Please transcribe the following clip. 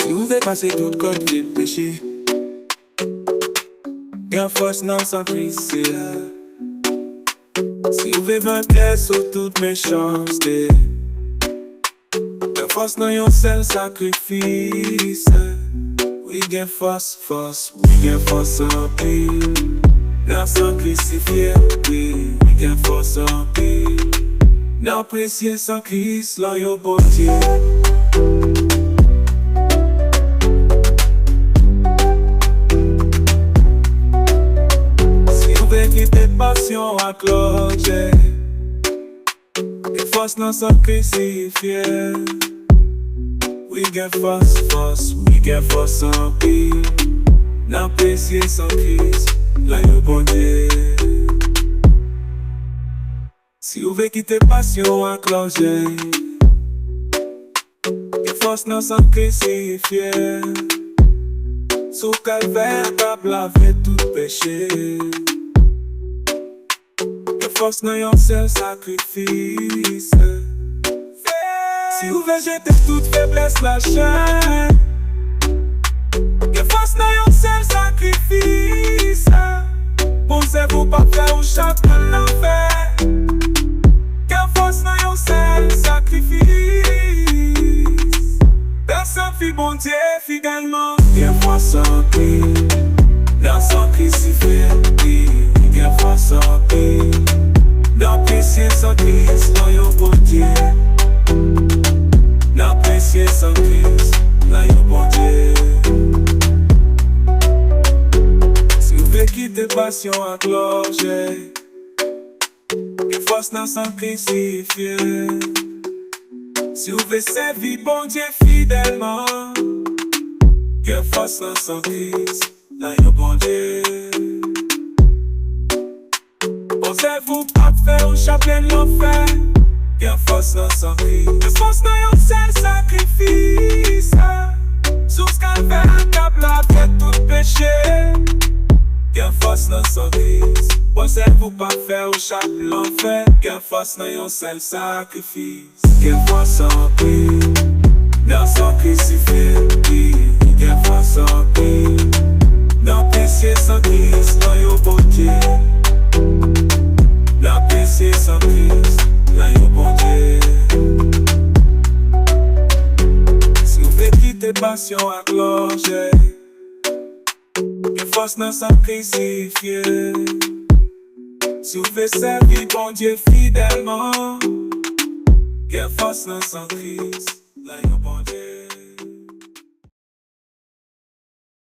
Si vous voulez passer tout code de péché, y'a Fòs Nan San Kris, c'est là. Si vous voulez vaincre sur toute méchanceté, y'a Fòs nan yon seul sacrifice. Oui, gen force, oui, gen force en pile. Nan San Krisifié, oui, gen force en pile. Nan précieux San Kris, là yon bon Dieu. Quitter passion à clocher, et Fòs Nan San Krisifié. Oui, gen force, oui, gen force en pile. Nan précieux San Kris, là yon bon Dieu. Si vous voulez quitter passion à clocher, et Fòs Nan San Krisifié. Sous calvaire, t'as lavé tout péché. Fòs nan yon seul sacrifice. Si vous voulez jeter toute faiblesse la chaîne, que Fòs nan yon seul sacrifice. Pensez-vous pas faire ou chacun l'enfer, que Fòs nan yon seul sacrifice. Personne fit bon Dieu fidèlement. Gen Fòs en pile, Nan San Krisifié. Gen Fòs en pile, nan précieux San Kris, là yon bon Dieu. Nan précieux San Kris, là yon bon Dieu. Si vous voulez quitter passion à clocher, que Fòs Nan San Krisifié. Si vous voulez servir bon Dieu fidèlement, que Fòs Nan San Kris, là yon bon Dieu. Pensez-vous pas faire ou chapeler l'enfer, qu'un Fòs Nan San Kris. Que Fòs nan yon seul sacrifice. Sous calvaire, t'as lavé tout péché, qu'un Fòs Nan San Kris. Pensez-vous pas faire ou chapeler l'enfer, qu'un Fòs nan yon seul sacrifice. Qu'un Fòs en pile, Nan San Krisifié. Qu'un Fòs en pile, nan précieux San Kris, là yon bon Dieu. La précieux San Kris, là yon bon Dieu. Si vous voulez quitter passion à clocher, que Fòs Nan San Krisifié. Si vous voulez servir bon Dieu fidèlement, que Fòs Nan San Kris, là yon bon Dieu.